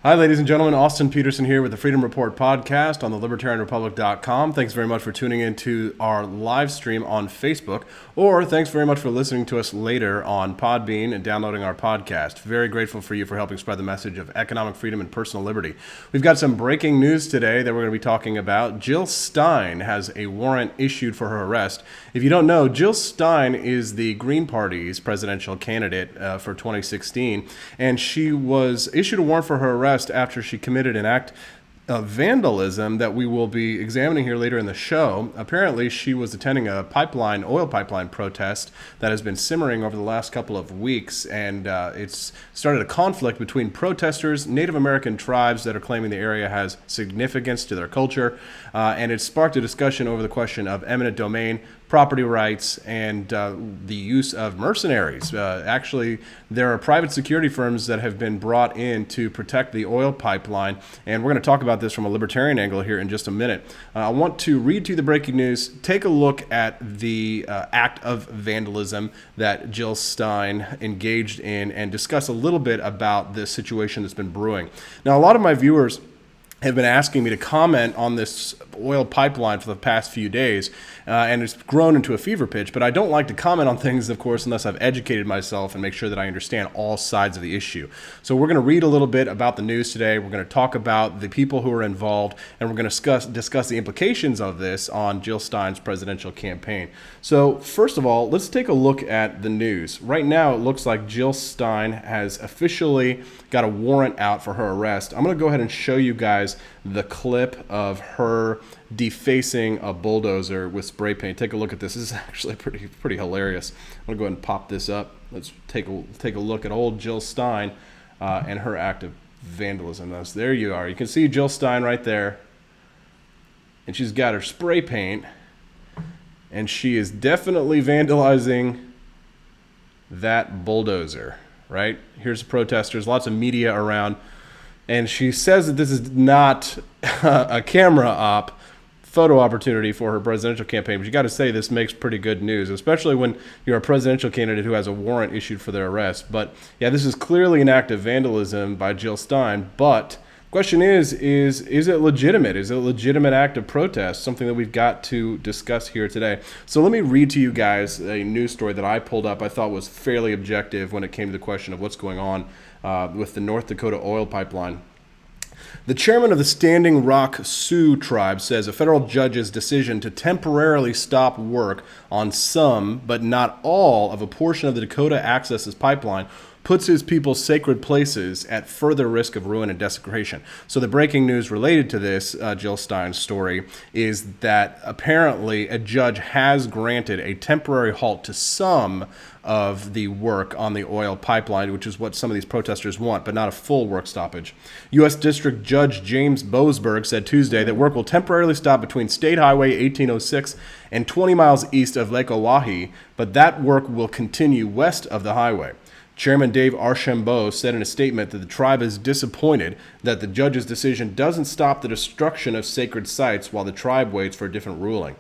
Hi, ladies and gentlemen. Austin Peterson here with the Freedom Report podcast on the libertarianrepublic.com. Thanks very much for tuning into our live stream on Facebook, or thanks very much for listening to us later on Podbean and downloading our podcast. Very grateful for you for helping spread the message of economic freedom and personal liberty. We've got some breaking news today that we're going to be talking about. Jill Stein has a warrant issued for her arrest. If you don't know, Jill Stein is the Green Party's presidential candidate for 2016, and she was issued a warrant for her arrest after she committed an act of vandalism that we will be examining here later in the show. Apparently, she was attending a oil pipeline protest that has been simmering over the last couple of weeks, and it's started a conflict between protesters, Native American tribes that are claiming the area has significance to their culture, and it sparked a discussion over the question of eminent domain, property rights, and the use of mercenaries. Actually, there are private security firms that have been brought in to protect the oil pipeline, and we're going to talk about this from a libertarian angle here in just a minute. I want to read to you the breaking news, take a look at the act of vandalism that Jill Stein engaged in, and discuss a little bit about this situation that's been brewing. Now, a lot of my viewers have been asking me to comment on this oil pipeline for the past few days, and it's grown into a fever pitch, but I don't like to comment on things, of course, unless I've educated myself and make sure that I understand all sides of the issue. So we're going to read a little bit about the news today. We're going to talk about the people who are involved, and we're going to discuss the implications of this on Jill Stein's presidential campaign. So first of all, let's take a look at the news. Right now, it looks like Jill Stein has officially got a warrant out for her arrest. I'm going to go ahead and show you guys the clip of her defacing a bulldozer with spray paint. Take a look at this. This is actually pretty hilarious. I'm going to go ahead and pop this up. Let's take a look at old Jill Stein and her act of vandalism. There you are. You can see Jill Stein right there. And she's got her spray paint. And she is definitely vandalizing that bulldozer, right? Here's the protesters, lots of media around. And she says that this is not a camera op photo opportunity for her presidential campaign. But you got to say this makes pretty good news, especially when you're a presidential candidate who has a warrant issued for their arrest. But yeah, this is clearly an act of vandalism by Jill Stein. But the question is it legitimate? Is it a legitimate act of protest? Something that we've got to discuss here today. So let me read to you guys a news story that I pulled up I thought was fairly objective when it came to the question of what's going on with the North Dakota oil pipeline. The chairman of the Standing Rock Sioux Tribe says a federal judge's decision to temporarily stop work on some, but not all, of a portion of the Dakota Access's pipeline puts his people's sacred places at further risk of ruin and desecration. So the breaking news related to this Jill Stein story is that apparently a judge has granted a temporary halt to some of the work on the oil pipeline, which is what some of these protesters want, but not a full work stoppage. U.S. District Judge James Boasberg said Tuesday that work will temporarily stop between State Highway 1806 and 20 miles east of Lake Oahe, but that work will continue west of the highway. Chairman Dave Archambault said in a statement that the tribe is disappointed that the judge's decision doesn't stop the destruction of sacred sites while the tribe waits for a different ruling.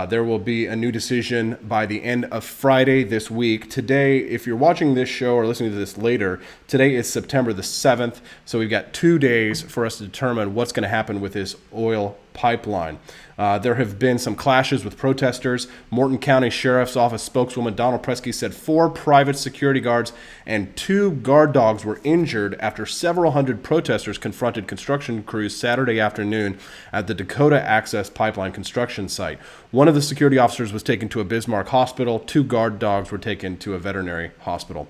There will be a new decision by the end of Friday this week. Today, if you're watching this show or listening to this later, today is September the 7th, so we've got 2 days for us to determine what's going to happen with this oil pipeline. There have been some clashes with protesters. Morton County Sheriff's Office spokeswoman Donald Presky said 4 private security guards and 2 guard dogs were injured after several hundred protesters confronted construction crews Saturday afternoon at the Dakota Access Pipeline construction site. One of the security officers was taken to a Bismarck hospital. 2 guard dogs were taken to a veterinary hospital.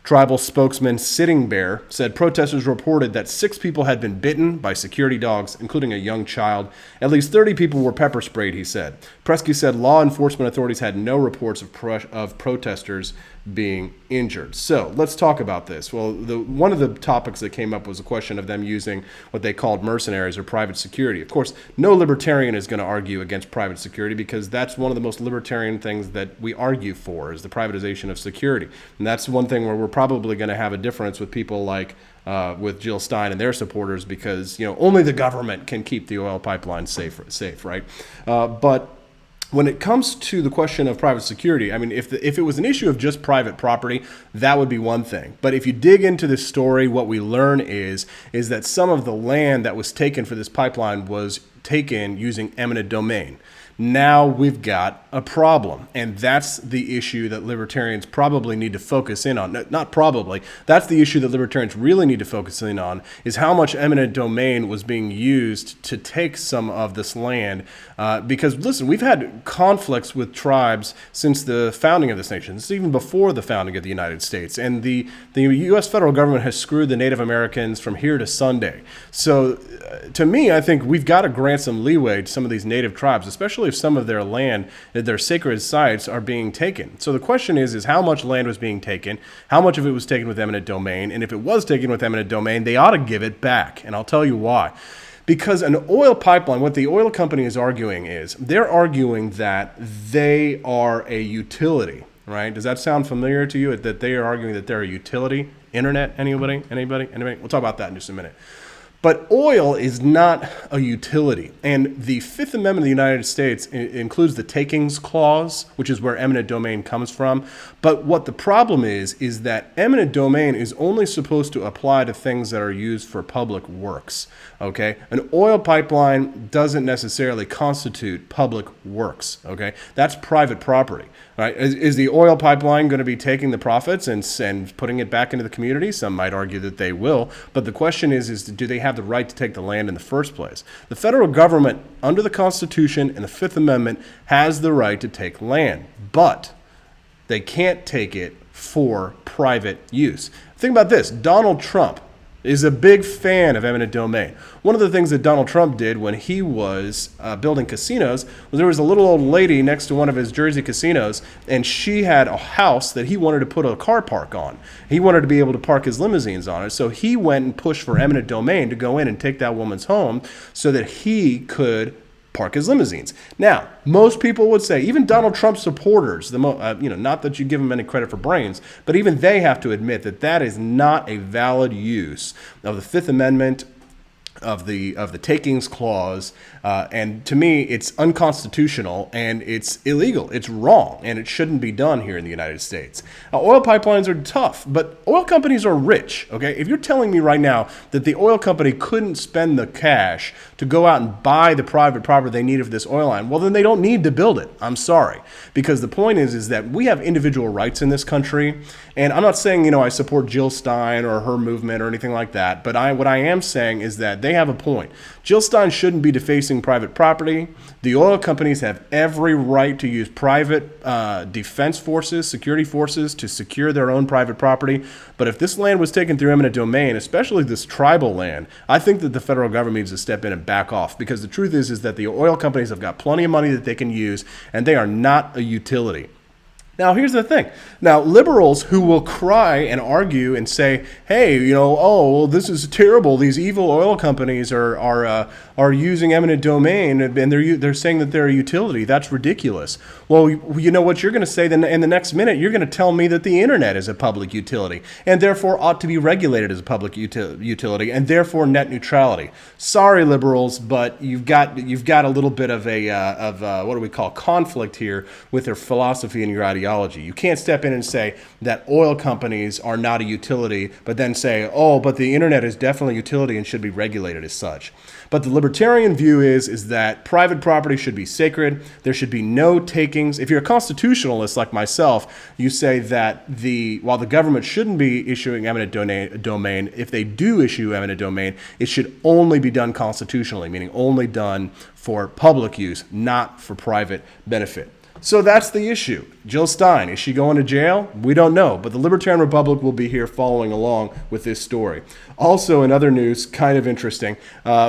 Tribal spokesman Sitting Bear said protesters reported that 6 people had been bitten by security dogs, including a young child. At least 30 people were pepper sprayed, he said. Presky said law enforcement authorities had no reports of protesters being injured. So let's talk about this. Well, one of the topics that came up was a question of them using what they called mercenaries or private security. Of course, no libertarian is going to argue against private security because that's one of the most libertarian things that we argue for is the privatization of security. And that's one thing where we're probably going to have a difference with people like with Jill Stein and their supporters because only the government can keep the oil pipeline safe, right? But when it comes to the question of private security, I mean, if it was an issue of just private property, that would be one thing. But if you dig into this story, what we learn is that some of the land that was taken for this pipeline was taken using eminent domain. Now we've got a problem, and that's the issue that libertarians probably need to focus in on. Not probably, that's the issue that libertarians really need to focus in on, is how much eminent domain was being used to take some of this land. Because, listen, we've had conflicts with tribes since the founding of this nation. It's even before the founding of the United States. And the U.S. federal government has screwed the Native Americans from here to Sunday. So, to me, I think we've got to grant some leeway to some of these native tribes, especially if some of their land, their sacred sites, are being taken. So the question is how much land was being taken, how much of it was taken with eminent domain, and if it was taken with eminent domain, they ought to give it back. And I'll tell you why. Because an oil pipeline, what the oil company is arguing is, they're arguing that they are a utility, right? Does that sound familiar to you, that they are arguing that they're a utility? Internet, anybody? We'll talk about that in just a minute. But oil is not a utility. And the Fifth Amendment of the United States includes the takings clause, which is where eminent domain comes from. But what the problem is that eminent domain is only supposed to apply to things that are used for public works. Okay? An oil pipeline doesn't necessarily constitute public works. Okay? That's private property. Right? Is the oil pipeline going to be taking the profits and putting it back into the community? Some might argue that they will. But the question is do they have the right to take the land in the first place? The federal government, under the Constitution and the Fifth Amendment, has the right to take land. But they can't take it for private use. Think about this. Donald Trump is a big fan of eminent domain. One of the things that Donald Trump did when he was building casinos was there was a little old lady next to one of his Jersey casinos, and she had a house that he wanted to put a car park on. He wanted to be able to park his limousines on it, so he went and pushed for eminent domain to go in and take that woman's home so that he could park his limousines. Now, most people would say, even Donald Trump supporters, not that you give them any credit for brains, but even they have to admit that that is not a valid use of the Fifth Amendment, of the takings clause, and to me, it's unconstitutional and it's illegal. It's wrong, and it shouldn't be done here in the United States. Now, oil pipelines are tough, but oil companies are rich. Okay, if you're telling me right now that the oil company couldn't spend the cash to go out and buy the private property they need of this oil line, well, then they don't need to build it. I'm sorry, because the point is that we have individual rights in this country, and I'm not saying I support Jill Stein or her movement or anything like that, but what I am saying is that they have a point. Jill Stein shouldn't be defacing private property. The oil companies have every right to use private defense forces, security forces, to secure their own private property. But if this land was taken through eminent domain, especially this tribal land, I think that the federal government needs to step in and back off, because the truth is that the oil companies have got plenty of money that they can use, and they are not a utility. Now, here's the thing. Now, liberals who will cry and argue and say, hey, well, this is terrible. These evil oil companies are using eminent domain, and they're saying that they're a utility. That's ridiculous. Well, you know what you're going to say? Then in the next minute, you're going to tell me that the internet is a public utility and therefore ought to be regulated as a public utility, and therefore net neutrality. Sorry, liberals, but you've got a little bit of what do we call conflict here with your philosophy and your ideology. You can't step in and say that oil companies are not a utility, but then say, but the internet is definitely a utility and should be regulated as such. But the libertarian view is that private property should be sacred. There should be no takings. If you're a constitutionalist like myself, you say that while the government shouldn't be issuing eminent domain, if they do issue eminent domain, it should only be done constitutionally, meaning only done for public use, not for private benefit. So that's the issue. Jill Stein, is she going to jail? We don't know, but the Libertarian Republic will be here following along with this story. Also, in other news, kind of interesting,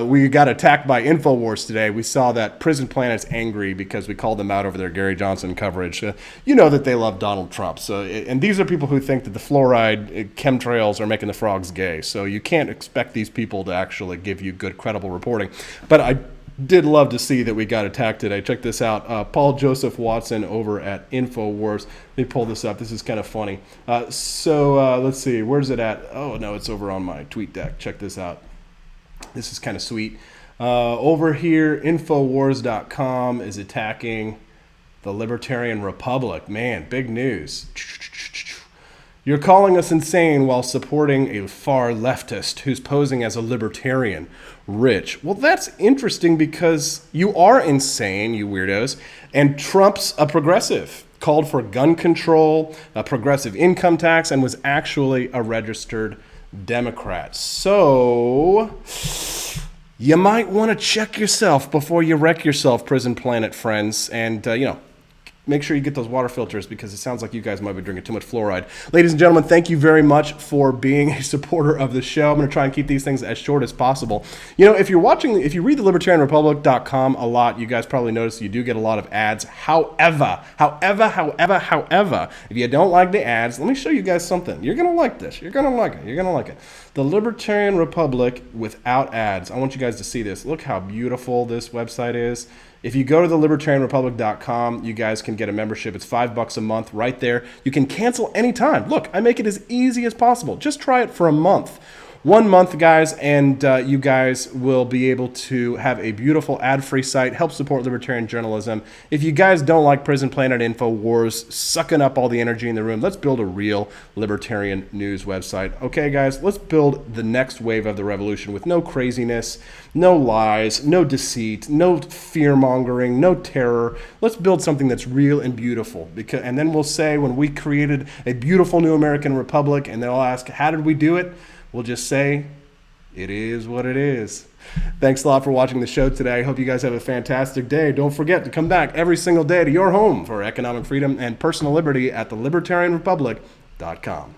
we got attacked by InfoWars today. We saw that Prison Planet's angry because we called them out over their Gary Johnson coverage. You know that they love Donald Trump. And these are people who think that the fluoride chemtrails are making the frogs gay. So you can't expect these people to actually give you good, credible reporting. But I did love to see that we got attacked today. Check this out. Paul Joseph Watson over at InfoWars. Let me pull this up. This is kind of funny. Let's see. Where's it at? Oh, no, it's over on my tweet deck. Check this out. This is kind of sweet. Over here, Infowars.com is attacking the Libertarian Republic. Man, big news. You're calling us insane while supporting a far leftist who's posing as a libertarian. Rich. Well, that's interesting because you are insane, you weirdos, and Trump's a progressive. Called for gun control, a progressive income tax, and was actually a registered Democrat. So you might want to check yourself before you wreck yourself, Prison Planet friends, and make sure you get those water filters because it sounds like you guys might be drinking too much fluoride. Ladies and gentlemen, thank you very much for being a supporter of the show. I'm going to try and keep these things as short as possible. If you read the libertarianrepublic.com a lot, you guys probably notice you do get a lot of ads. However, if you don't like the ads, let me show you guys something. You're going to like this. You're going to like it. You're going to like it. The Libertarian Republic without ads. I want you guys to see this. Look how beautiful this website is. If you go to the libertarianrepublic.com, you guys can get a membership. It's $5 a month right there. You can cancel anytime. Look, I make it as easy as possible. Just try it for a month. 1 month, guys, and you guys will be able to have a beautiful ad-free site, help support libertarian journalism. If you guys don't like Prison Planet InfoWars sucking up all the energy in the room, let's build a real libertarian news website. Okay, guys, let's build the next wave of the revolution with no craziness, no lies, no deceit, no fear-mongering, no terror. Let's build something that's real and beautiful. And then we'll say when we created a beautiful new American republic, and they'll ask, how did we do it? We'll just say, it is what it is. Thanks a lot for watching the show today. I hope you guys have a fantastic day. Don't forget to come back every single day to your home for economic freedom and personal liberty at thelibertarianrepublic.com.